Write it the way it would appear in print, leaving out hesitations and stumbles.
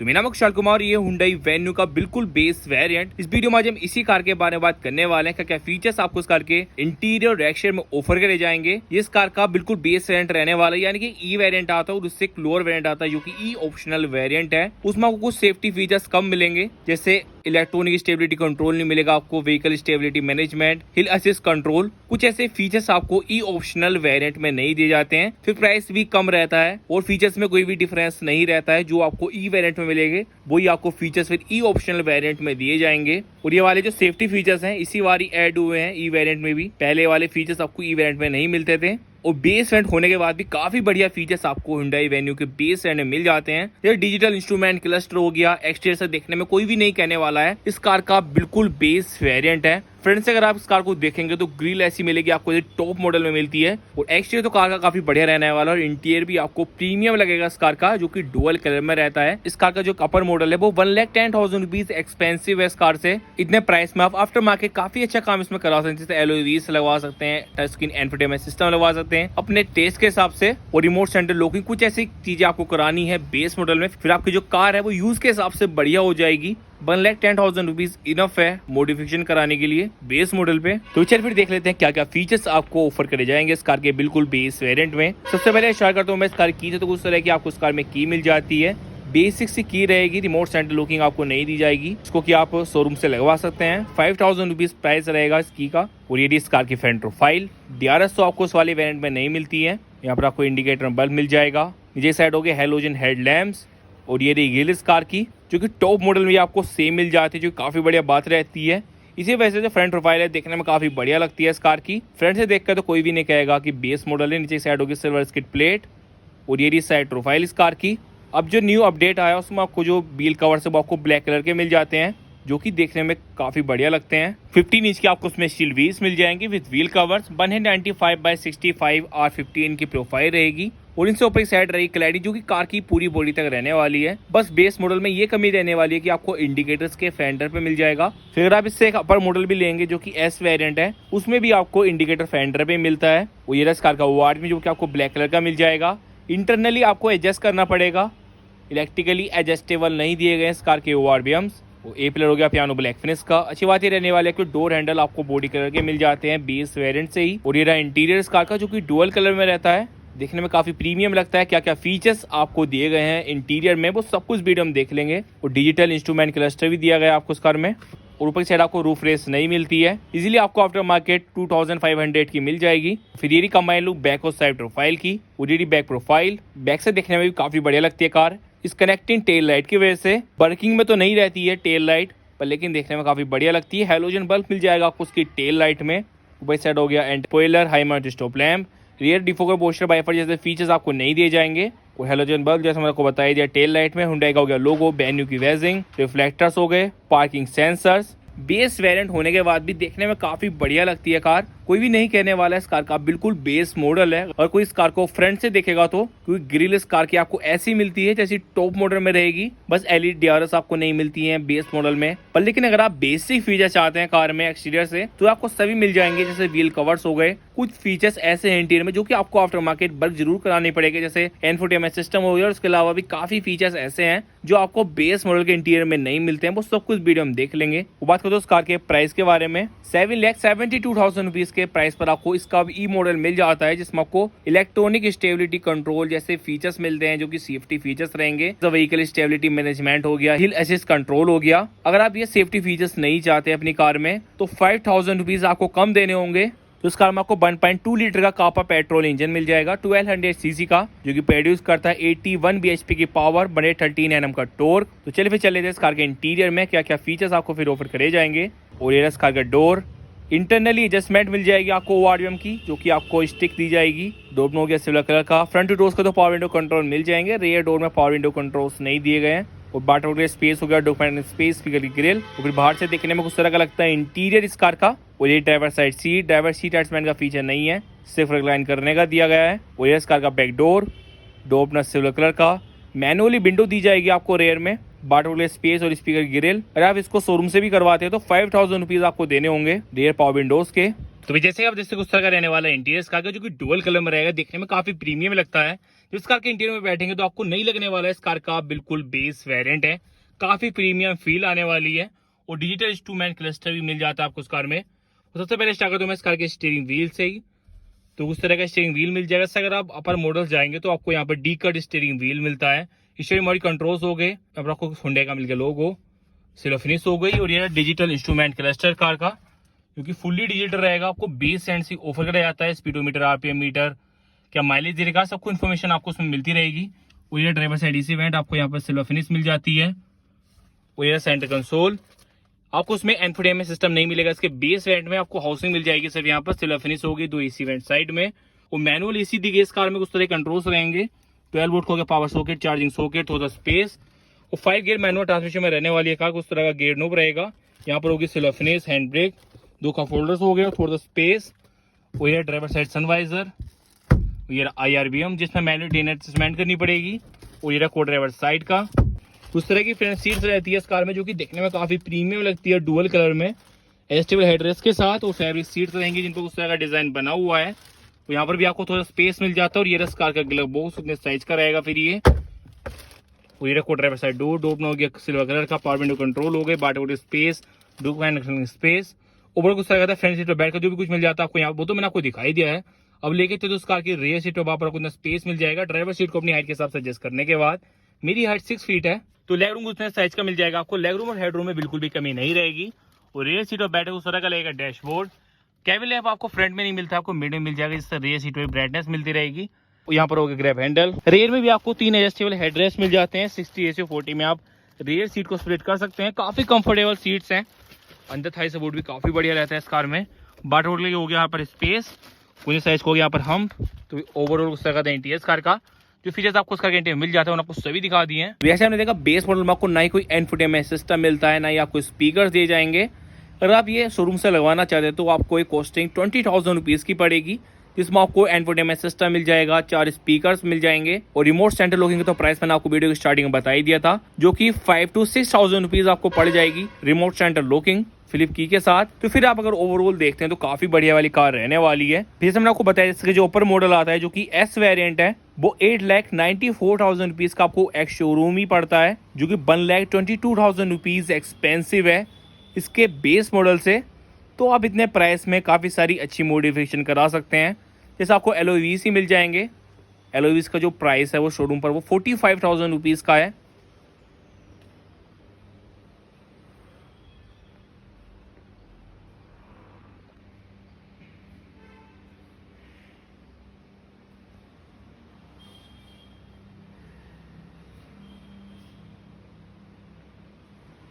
तो मेरा नाम कुशाल कुमार, ये हुंडई वेन्यू का बिल्कुल बेस वेरिएंट। इस वीडियो में आज हम इसी कार के बारे में बात करने वाले हैं। क्या फीचर्स आपको इस कार के इंटीरियर और एक्सटीरियर में ऑफर करे जाएंगे। ये इस कार का बिल्कुल बेस वेरिएंट रहने वाला है, यानी कि ई वेरिएंट आता है और उससे एक लोअर वेरिएंट आता है जो कि ई ऑप्शनल वेरिएंट है। उसमें आपको कुछ सेफ्टी फीचर्स कम मिलेंगे, जैसे इलेक्ट्रॉनिक स्टेबिलिटी कंट्रोल नहीं मिलेगा आपको, व्हीकल स्टेबिलिटी मैनेजमेंट, हिल असिस्ट कंट्रोल, कुछ ऐसे फीचर्स आपको ई ऑप्शनल वेरिएंट में नहीं दिए जाते हैं। फिर प्राइस भी कम रहता है और फीचर्स में कोई भी डिफरेंस नहीं रहता है। जो आपको ई वेरिएंट में मिलेंगे वही आपको फीचर्स फिर ई ऑप्शनल वेरिएंट में दिए जाएंगे। और ये वाले जो सेफ्टी फीचर्स हैं इसी बारी ऐड हुए हैं ई वेरिएंट में भी। पहले वाले फीचर्स आपको ई वेरिएंट में नहीं मिलते थे और बेस वेरिएंट होने के बाद भी काफी बढ़िया फीचर्स आपको हुंडई वेन्यू के बेस वेरिएंट में मिल जाते हैं। ये डिजिटल इंस्ट्रूमेंट क्लस्टर हो गया, एक्सटीरियर से देखने में कोई भी नहीं कहने वाला है, इस कार का बिल्कुल बेस वेरिएंट है। फ्रंट से अगर आप इस कार को देखेंगे तो ग्रिल ऐसी मिलेगी आपको, ये टॉप मॉडल में मिलती है। और एक्सटीरियर तो कार का काफी बढ़िया रहने वाला है और इंटीरियर भी आपको प्रीमियम लगेगा इस कार का, जो कि डुअल कलर में रहता है। इस कार का जो अपर मॉडल है वो 1,10,000 रुपीज एक्सपेंसिव है इस कार से। इतने प्राइस में आप आफ्टर मार्केट काफी अच्छा काम इसमें करा सकते हैं, जैसे एलॉय व्हील्स लगवा सकते हैं, टच स्क्रीन एंटरटेनमेंट सिस्टम लगवा सकते हैं अपने टेस्ट के हिसाब से, और रिमोट सेंटर लॉकिंग, कुछ ऐसी चीजें आपको करानी है बेस मॉडल में। फिर आपकी जो कार है वो यूज के हिसाब से बढ़िया हो जाएगी। 1,10,000 रुपीज इनफ है मॉडिफिकेशन कराने के लिए बेस मॉडल पे। तो चल फिर देख लेते हैं क्या क्या फीचर्स आपको ऑफर करे जाएंगे इस कार के बिल्कुल बेस वेरिएंट में। सबसे पहले शेयर करता हूँ मैं इस कार की तो कुछ तरह की आपको इस कार में की मिल जाती है। बेसिक सी की रहेगी, रिमोट सेंटर लॉकिंग आपको नहीं दी जाएगी, इसको कि आप शोरूम से लगवा सकते हैं। 5,000 रुपीज प्राइस रहेगा इस की का। और ये इस कार की फ्रंट प्रोफाइल DRS तो आपको इस वाले वेरिएंट में नहीं मिलती है। यहाँ पर आपको इंडिकेटर बल्ब मिल जाएगा, नीचे साइड हो गए हेलोजन हेडलैम्प्स। और ये रही ग्रिल इस कार की, जो कि टॉप मॉडल में आपको सेम मिल जाती है, जो काफी बढ़िया बात रहती है। इसी वजह से जो फ्रंट प्रोफाइल है देखने में काफी बढ़िया लगती है इस कार की। फ्रंट से देखकर तो कोई भी नहीं कहेगा कि बेस मॉडल है। नीचे साइड होगी सिल्वर स्किड प्लेट और ये रही साइड प्रोफाइल इस कार की। अब जो न्यू अपडेट आया उसमें आपको जो व्हील कवर से वो आपको ब्लैक कलर के मिल जाते हैं, जो कि देखने में काफी बढ़िया लगते हैं। 15 इंच की आपको उसमें स्टील व्हील्स मिल जाएंगे विद व्हील कवर्स। 195/65 R15 की प्रोफाइल रहेगी और इनसे ऊपर साइड रही क्लैरिटी, जो कि कार की पूरी बॉडी तक रहने वाली है। बस बेस मॉडल में ये कमी रहने वाली है कि आपको इंडिकेटर्स के फेंडर पे मिल जाएगा। फिर आप इससे एक अपर मॉडल भी लेंगे जो कि एस वेरिएंट है, उसमें भी आपको इंडिकेटर फेंडर पे मिलता है। और ये कार का ओआर में जो कि आपको ब्लैक कलर का मिल जाएगा। इंटरनली आपको एडजस्ट करना पड़ेगा, इलेक्ट्रिकली एडजस्टेबल नहीं दिए गए इस कार के ओआरबीएम्स। ए पिलर हो गया पियानो ब्लैक फिनिश का। अच्छी बात ये रहने वाली है कि डोर हैंडल आपको बॉडी कलर के मिल जाते हैं बेस वेरिएंट से ही। और ये रहा इंटीरियर इस कार का, जो कि डुअल कलर में रहता है, देखने में काफी प्रीमियम लगता है। क्या क्या फीचर्स आपको दिए गए हैं इंटीरियर में वो सब कुछ वीडियो हम देख लेंगे। और डिजिटल इंस्ट्रूमेंट क्लस्टर भी दिया गया है आपको इस कार में। और ऊपर की साइड आपको रूफ रेस नहीं मिलती है, इजीली आपको आफ्टर मार्केट 2,500 की मिल जाएगी। फिर ये कंबाइन लुक बैक और साइड प्रोफाइल की, और बैक प्रोफाइल बैक से देखने में भी काफी बढ़िया लगती है कार। इस कनेक्टिंग टेल लाइट की वजह से वर्किंग में तो नहीं रहती है टेल लाइट पर, लेकिन देखने में काफी बढ़िया लगती है। हेलोजन बल्ब मिल जाएगा आपको उसकी टेल लाइट में। ऊपर साइड हो गया and spoiler, high mount stop lamp, rear defogger, poster wiper जैसे फीचर्स आपको नहीं दिए जाएंगे। और हेलोजन बल्ब जैसे मैंने आपको बताया दिया टेल लाइट में। हुंडई का हो गया लोगो, वेन्यू की वेजिंग, रिफ्लेक्टर्स हो गए, पार्किंग सेंसर्स। बेस वेरिएंट होने के बाद भी देखने में काफी बढ़िया लगती है कार, कोई भी नहीं कहने वाला है इस कार का बिल्कुल बेस मॉडल है। और कोई इस कार को फ्रंट से देखेगा तो क्योंकि ग्रिल इस कार की आपको ऐसी मिलती है जैसी टॉप मॉडल में रहेगी, बस एलईडी DRS आपको नहीं मिलती है बेस मॉडल में। पर लेकिन अगर आप बेसिक फीचर चाहते हैं कार में एक्सटीरियर से तो आपको सभी मिल जाएंगे, जैसे व्हील कवर्स हो गए। कुछ फीचर्स ऐसे हैं इंटीरियर में जो कि आपको आफ्टर मार्केट वर्क जरूर करानी पड़ेगी, जैसे एंटरटेनमेंट सिस्टम हो गया। और उसके अलावा भी काफी फीचर्स ऐसे हैं जो आपको बेस मॉडल के इंटीरियर में नहीं मिलते हैं, वो सब कुछ वीडियो हम देख लेंगे। वो बात करो उस कार के प्राइस के बारे में, 7,72,000 रुपीज के प्राइस पर आपको इसका ई मॉडल मिल जाता है, जिसमें आपको इलेक्ट्रॉनिक स्टेबिलिटी कंट्रोल जैसे फीचर्स मिलते हैं, जो कि सेफ्टी फीचर्स रहेंगे। तो व्हीकल स्टेबिलिटी मैनेजमेंट हो गया, हिल असिस्ट कंट्रोल हो गया। अगर आप ये सेफ्टी फीचर्स नहीं चाहते अपनी कार में तो 5,000 रुपीज आपको कम देने होंगे। तो इस कार में आपको 1.2 लीटर का कापा पेट्रोल इंजन मिल जाएगा, 1200 सीसी का, जो कि प्रोड्यूस करता है 81 bhp की पावर, बड़े 13 Nm का टॉर्क। तो चलिए फिर चले इस कार के इंटीरियर में क्या क्या फीचर्स आपको फिर ऑफर करे जाएंगे। और ये इस कार का डोर, इंटरनली एडजस्टमेंट मिल जाएगी आपको ओआरबीएम की, जो कि आपको स्टिक दी जाएगी। डोर में हो गया सिल्वर कलर का। फ्रंट डोर्स का तो पावर विंडो कंट्रोल मिल जाएंगे, रियर डोर में पावर विंडो कंट्रोल्स नहीं दिए गए हैं। और बाटर हो गया स्पेस हो गया, डॉक्यूमेंट स्पेस, स्पीकर की ग्रिल। और फिर बाहर से देखने में कुछ तरह का लगता है इंटीरियर इस कार का। और ये driver side seat, driver seat attachment का फीचर नहीं है, सिर्फ रिक्लाइन करने का दिया गया है। और ये इस कार का बैक डोर, डोर अपना सिल्वर कलर का। मैनुअली विंडो दी जाएगी आपको रेयर में, बाटर स्पेस और स्पीकर ग्रिल। अगर आप इसको शोरूम से भी करवाते हैं तो 5,000 रुपीज आपको देने होंगे रेयर पावर विंडोज के। तो जैसे आप जैसे उस तरह का रहने वाला इंटीरियर कार का, जो कि डुअल कलर में रहेगा, देखने में काफी प्रीमियम लगता है। इस कार के इंटीरियर में बैठेंगे तो आपको नहीं लगने वाला है इस कार का बिल्कुल बेस वेरिएंट है, काफी प्रीमियम फील आने वाली है और डिजिटल इंस्ट्रूमेंट क्लस्टर भी मिल जाता है आपको इस कार में। तो सबसे पहले स्टार्ट करता हूं मैं इस कार के स्टीयरिंग व्हील से ही। तो उस तरह का स्टीयरिंग व्हील मिल जाएगा। अगर आप अपर मॉडल जाएंगे तो आपको यहाँ पर डी कट स्टीयरिंग व्हील मिलता है। स्टीयरिंग मॉडल कंट्रोल्स हो गए, अब आपको हुंडई का मिल गया लोगो, सिल्वर फिनिश हो गई और ये डिजिटल इंस्ट्रूमेंट क्लस्टर कार का, क्योंकि फुल्ली डिजिटल रहेगा। आपको बेस एंड से ऑफर किया जाता है, स्पीडोमीटर, आरपीएम मीटर, क्या माइलेज देगा, सबको इन्फॉर्मेशन आपको उसमें मिलती रहेगी। और ये ड्राइवर साइड एसी वेंट आपको यहाँ पर सिल्वर फिनिश मिल जाती है। और ये सेंटर कंसोल, आपको उसमें इंफोटेनमेंट सिस्टम नहीं मिलेगा। इसके बेस वेंट में आपको हाउसिंग मिल जाएगी, सिर्फ यहाँ पर सिल्वर फिनिश होगी, 2 एसी वेंट साइड में। और मैनुअल एसी दी गई इस कार में, कुछ तरह कंट्रोल्स रहेंगे। 12 वोल्ट हो गया पावर सॉकेट, चार्जिंग सॉकेट, थोड़ा स्पेस। और 5 गियर मैनुअल ट्रांसमिशन में रहने वाली है कार, उस तरह का गियर नोब रहेगा। यहाँ पर होगी silver finish, hand brake, 2 cup holders हो गए, थोड़ा स्पेस। और ये ड्राइवर साइड सनवाइजर, ये IRBM जिसमें मैनुअल अडजस्टमेंट करनी पड़ेगी। और ये को ड्राइवर साइड का उस तरह की फ्रंट सीट्स रहती है इस कार में, जो कि देखने में काफी प्रीमियम लगती है, डुअल कलर में एडजस्टेबल हेडरेस्ट के साथ। और फैब्रिक सीट्स रहेंगी जिन पर उस तरह का डिजाइन बना हुआ है। तो यहाँ पर भी आपको थोड़ा स्पेस मिल जाता है। और ये रस कार का ग्लव बॉक्स उतने साइज का रहेगा। फिर ये को ड्राइवर साइड डोर हो गया सिल्वर कलर का, पावर विंडो कंट्रोल हो गए, बाटो स्पेस, स्पेस। ऊपर कुछ तरह का फ्रंट सीट पर बैठकर जो भी कुछ मिल जाता है आपको यहाँ, वो तो मैंने आपको दिखाई दिया है। अब लेके तो उस कार की रेयर सीट पर आपको स्पेस मिल जाएगा। ड्राइवर सीट को अपनी हाइट के हिसाब से एडजस्ट करने के बाद, मेरी हाइट 6 फीट है, तो लेग रूम उतने साइज का मिल जाएगा आपको। लेग रूम और हेड रूम में बिल्कुल भी कमी नहीं रहेगी। और रेयर सीट पर बैठे उस तरह का लगेगा डैशबोर्ड। केबिन लैंप आपको फ्रंट में नहीं मिलता, आपको मिड में मिल जाएगा, जिससे रेयर सीट पर ब्राइटनेस मिलती रहेगी। यहाँ पर होगा ग्रैब हैंडल। रेयर में भी आपको 3 एडजस्टेबल हेडरेस्ट मिल जाते हैं। 60 AC 40 में आप रेयर सीट को स्प्लिट कर सकते हैं। काफी कंफर्टेबल सीट्स हैं। अंदर थाई सपोर्ट भी काफी बढ़िया रहता है इस कार में। बाट होल्ड हो गया यहाँ पर स्पेस, कुछ साइज को हो गया यहाँ पर हम्प। तो ओवरऑल उस तरह का इंटीरियर कार का जो फीचर्स आपको उसका इंटीरियर मिल जाता है, आपको सभी दिखा दिए हैं। वैसे हमने देखा बेस मॉडल में आपको ना ही कोई इंफोटेनमेंट सिस्टम मिलता है, ना ही आपको स्पीकर दिए जाएंगे। अगर आप ये शोरूम से लगवाना चाहते हैं तो आपको एक कॉस्टिंग 20,000 रुपीज की पड़ेगी, जिसमें आपको इंफोटेनमेंट सिस्टम मिल जाएगा, 4 स्पीकर्स मिल जाएंगे और रिमोट सेंटर लॉकिंग का तो प्राइस मैंने आपको वीडियो की स्टार्टिंग में बता ही दिया था, जो कि 5 to 6,000 रुपीज आपको पड़ जाएगी रिमोट सेंटर लॉकिंग फिलिप की के साथ। तो फिर आप अगर ओवरऑल देखते हैं तो काफी बढ़िया वाली कार रहने वाली है। जैसे मैंने आपको बताया, इसके जो ऊपर मॉडल आता है जो कि S वेरिएंट है, वो 8,94,000 रुपीज का आपको एक्स शोरूम ही पड़ता है, जो कि 1,22,000 रुपीज एक्सपेंसिव है इसके बेस मॉडल से। तो आप इतने प्राइस में काफी सारी अच्छी मॉडिफिकेशन करा सकते हैं। जैसे आपको एलओवीज ही मिल जाएंगे। एलओवीज का जो प्राइस है वो शोरूम पर वो 45,000 रुपीज का है,